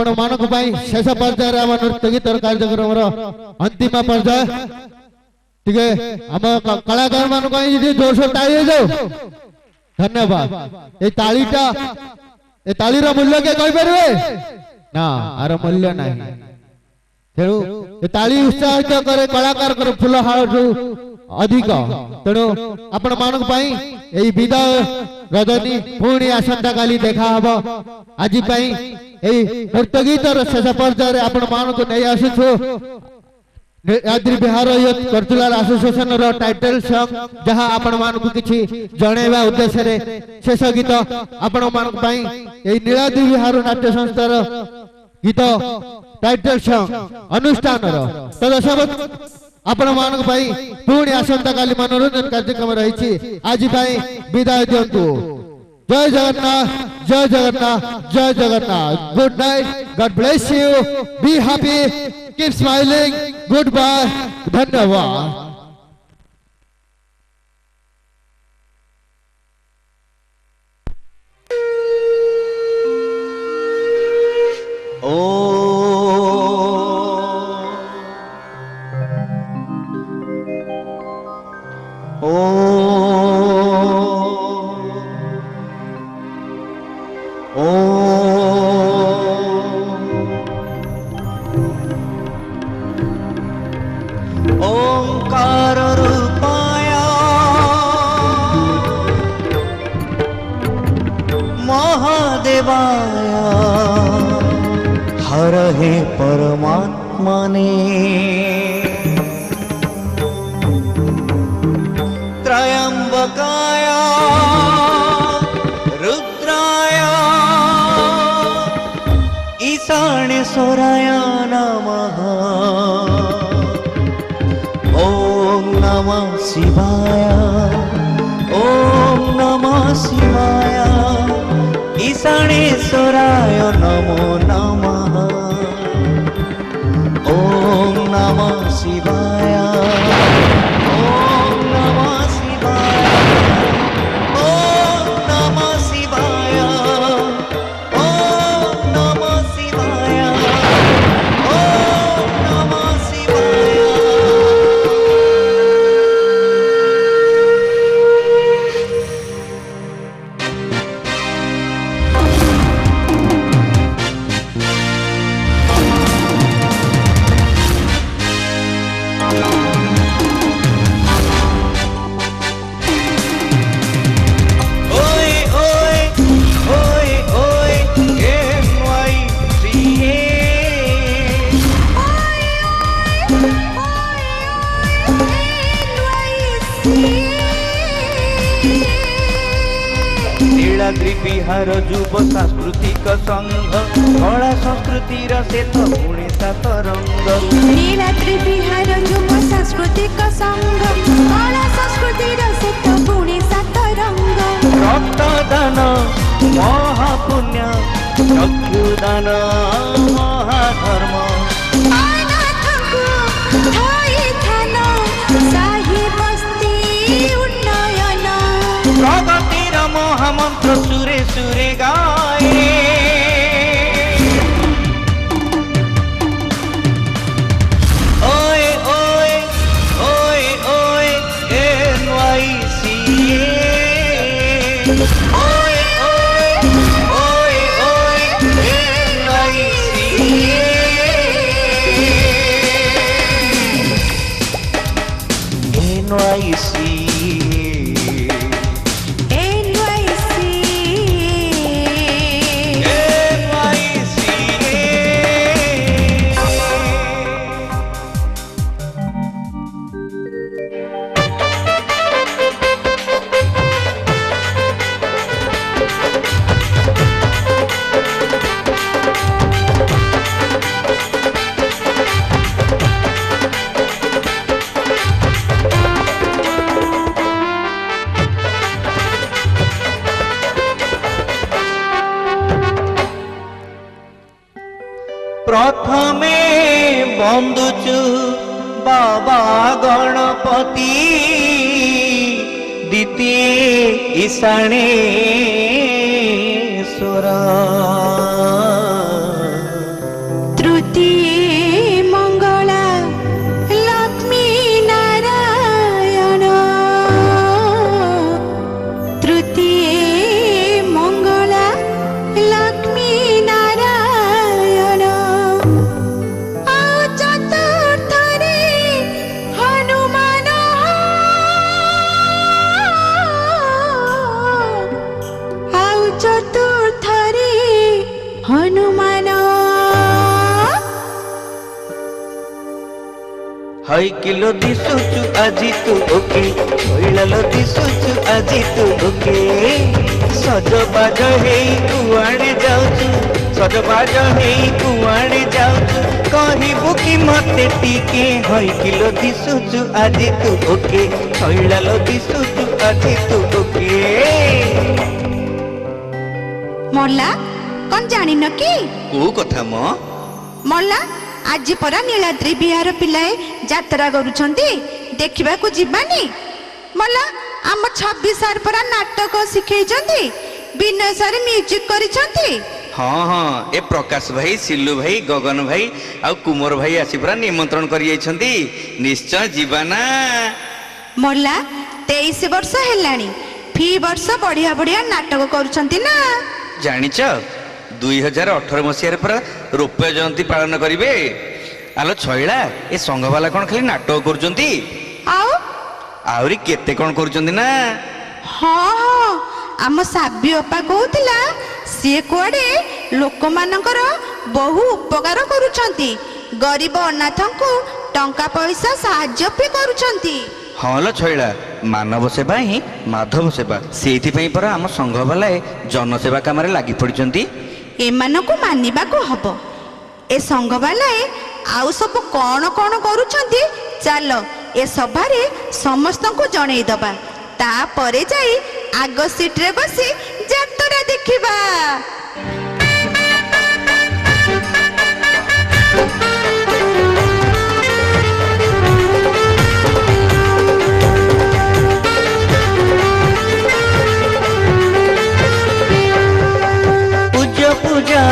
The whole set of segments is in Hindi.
आपण मानक पाई शेष पर्याय आम नृत्य गीतर कार्यक्रम अंतिम पर्याय टिके आम कलाकार मान जोरसोर ताली जाओ धन्यवाद। ये तालीटा ए तालीर मूल्य के कहि परिबे ना आर मूल्य नाही तेणु ए ताली उत्साहित करे कलाकार कर फुल हाळु अधिक तेणु आपण मानक पाई एई विदाय रजनी पुणी आसंता काली देखा हबो आज पाई एई नृत्य गीतर शेष पर्याय आपण मानक नै आसुछु याद्री बिहार कल्चरल एसोसिएशन रो टाइटल सॉन्ग जहां आपण मानक किछि जणेबा उद्देश्य रे शेष गीत आपण मानक पाई एई नीलाद्री बिहार नाट्य संस्थार गीत टाइटल सॉन्ग अनुष्ठान रो तदसबत आपण मानक पाई पुणी आसंता काली मनोरंजन कार्यक्रम रहिछि आज पाई विदाय दियंतु। जय जगन्नाथ जय जगन्नाथ जय Jagannath. Good night, God bless you, be happy, keep smiling, good bye, धन्यवाद। ओंकार रूपाय महादेवाय हर हे परमात्मने त्रयंबकाय रुद्राय ईशानेश्वराय नमः। ओम नमः शिवाय, ओम नमः शिवाय, ईशानेश्वराय नमो नमः। ओम नमः शिवाय, ओम नमः शिवाय, ओम नमः शिवाय, ओम नमः शिवाय, ओम नमः शिवाय। नीलाद्री बिहार युव सांस्कृतिक संघ कला संस्कृतिर सेत पुणे सात रंग। नीलाद्री बिहार युव सांस्कृतिक संघ कला संस्कृतिर सेत पुणे सात रंग। रक्तदान महापुण्य, चक्षुदान महाधर्म, अनाथको थैथान साही बस्ती उन्नयन। प्रगतिर महामन्त्र सुरे सुरे गाए। ओए ओए ओए ओए NYCA। ओए ओए ओए ओए NYCA। NYCA। प्रथमे बंदुचु बाबा गणपति, द्वितीय ईशानेश्वर। तृतीये मंगला लक्ष्मी नारायण तृतीये मंगला लक्ष्मी नारायण चतुर्थरे हनुमान चतुर्थरे हनुमान हाय किलो दिसुचु आजी तू ओके होइलालो दिसुचु आजी तू ओके सजबाज हेई कुआड़े जाउचु सजबाज हेई कुआड़े जाउचु कहिबु कि मते टिके हाय किलो दिसुचु आजी तू ओके होइलालो दिसुचु आजी तू ओके मोला कौन जानी न कि को कथा म मोला आज परा नीलाद्री बिहार पिलाए यात्रा करुछंती देखिबा को जिबानी मोला आम 26 साल परा नाटक सिखेइछंती विनय सर म्यूजिक करिछंती हाँ हाँ ए प्रकाश भाई सिल्लू भाई गगन भाई आ कुमार भाई आसी पूरा निमंत्रण करि आइछंती निश्चय जीवाना मोला 23 वर्ष हेलानी फी वर्ष बढ़िया बढ़िया नाटक करुछंती ना जानिच 2018 मसीह पर रौप्य जयंती पालन करिवे आलो छइला ए संघवाला कोन खाली नाटक करूचंती आओ आउरी केते कोन करूचंती ना हाँ हाँ आम साबी अपा कहूतिला सी कुआडे लोक मानकर बहु उपकार करुछंती गरीब अनाथंकु टंका पैसा साहाय्य भी करुछंती हाँ लो छइला मानव सेवा ही माधव सेवा सेथि पई पर आम संघवालाए जनसेवा काम रे लागि पडिचंती एमानकु मानिबाकु हबो ए संघ बालाए आउ सब कौन कौन करुछंती चलो ए सभारे समस्तंकु जणै दबा तापरे जाई आग सीट रे बसी यात्रा देखिबा पूजा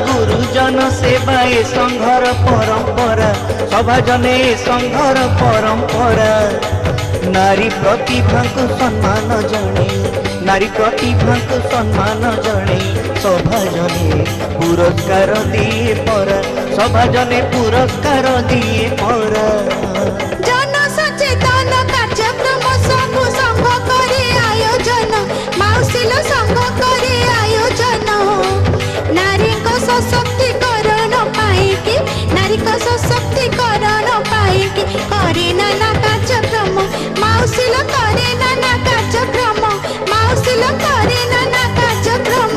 गुरुजन सेवा ए संघर परंपरा सभा जने संघर परंपरा नारी प्रतिभा को सम्मान जणे नारी प्रतिभा को सम्मान जणे सभा जने पुरस्कार दिए पर सभा जने पुरस्कार दिए पर जन सचेतन कार्यक्रम सब संघ करे आयोजन माउसिलो संघ करे आयोजन नारी को सशक्तिकरण पाइकी नारी को सशक्तिकरण पाइकी करे नाना कार्यक्रम माउसिलो करे नाना कार्यक्रम माउसिलो करे नाना कार्यक्रम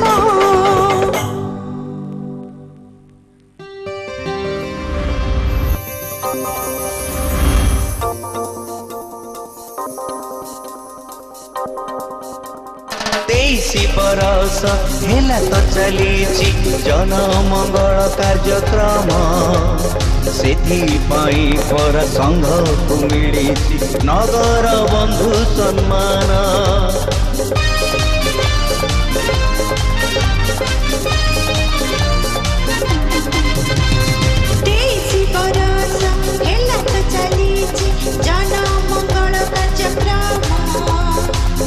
तेईसी बरस हेला तो चलीची जन मंगल कार्यक्रम सेथिपाई पर संघ को मिलिची नगर बंधु सम्मान तेईसी बरस हेला तो चलीची जन मंगल कार्यक्रम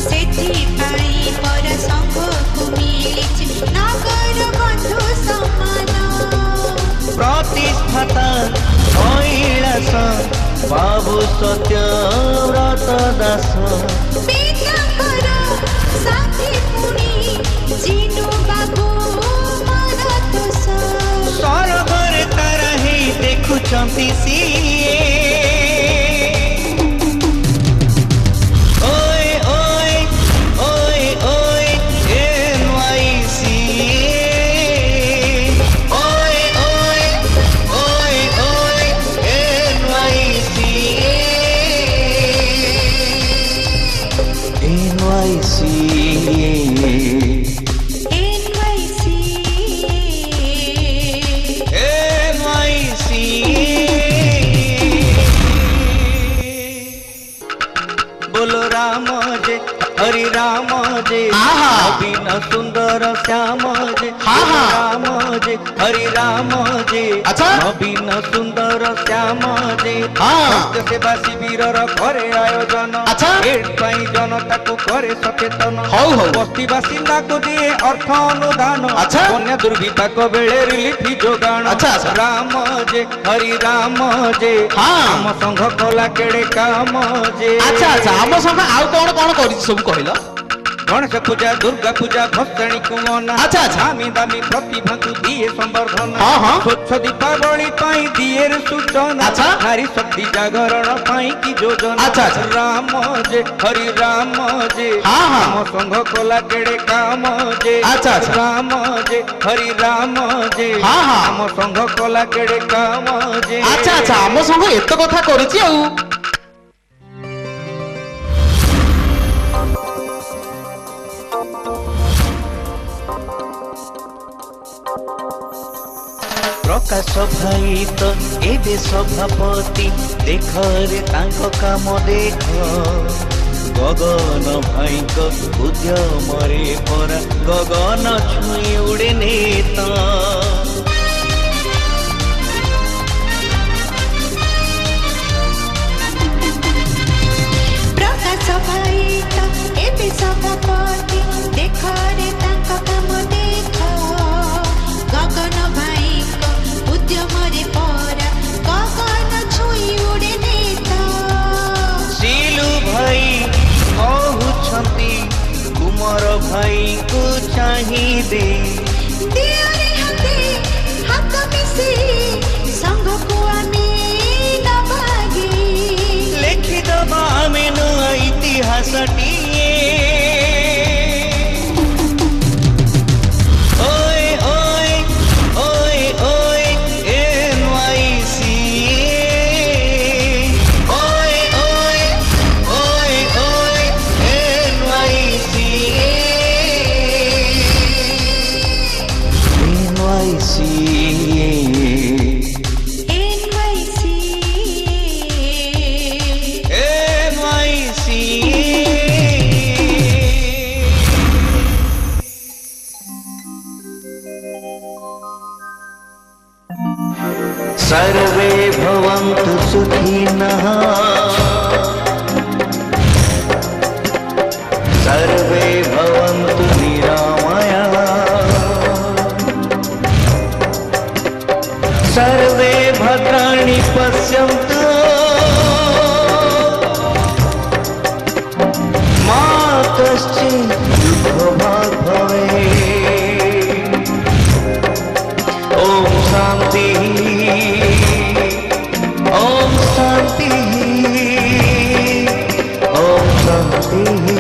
सेथिपाई पर संघ को मिलिची नगर बंधु सम्मान प्रतिष्ठाता कैलास बाबू सत्यव्रत दास पिताଙ୍କର साथी पुणी जिनु बाबू मरतोष सरगर तारा ही देखुचंती सिए ओए ओए ओए ओए NYC ओए ओए ओए ओए NYC बोलो राम जे हरि राम जे बिना सुंदर श्याम जे राम जे हरि राम जे अच्छा। नवीन सुंदर श्याम जे हाँ। स्वास्थ्य सेवा शिविर करे आयोजन अच्छा। एड्स पाई जनता को करे सचेतन हौ, हौ। बस्ती बासिंदा को दिए अर्थ अनुदान अच्छा। बन्या दुर्विपाक बेले रिलीफ जोगाण अच्छा, अच्छा। राम जे हरि राम जे हाँ। आम संघ कला केड़े काम जे अच्छा अच्छा आम संघ आउ कौन कौन कर सब कहल गणेश पूजा दुर्गा पूजा भक्ताणी कुमना अच्छा, अच्छा। दामी दामी प्रतिभा को दिए संवर्धन हाँ, हाँ। स्वच्छ दीपावली पाई दिए सूचना अच्छा। नारी शक्ति जागरण पाई की योजना अच्छा, अच्छा। राम जे हरि राम जे हाँ, हाँ। आम संघ कला केड़े काम जे अच्छा, अच्छा। राम जे हरि राम जे हाँ, हाँ। आम संघ कला केड़े काम जे अच्छा अच्छा आम संघ एत कथा करिछि आउ प्रकाश भाई तो एबे सभापति देख रे तांको काम देख गगन भाई को उद्यम रे परा गगन छुई उड़े नेता प्रकाश भाई तो एबे सभापति देख रे तांको काम देख गगन भाई को उद्यम रे परा गगन छुई उड़े नेता सिलु भाई कहउछंती कुमार भाई को चाहिए दियारे हाथे हाथ मिसे संघ को आमे नभागे लिखिदबा मेनु इतिहासटी ओए ओए ओए ओए NYC ओए ओए ओए ओए NYC सर्वे भवन्तु सुखिनः सर्वे भवन्तु निरामयाः सर्वे भद्राणि पश्यन्तु मा कश्चित् दुःखभाग् भवेत् ॐ शान्ति ॐ शान्ति ॐ शान्ति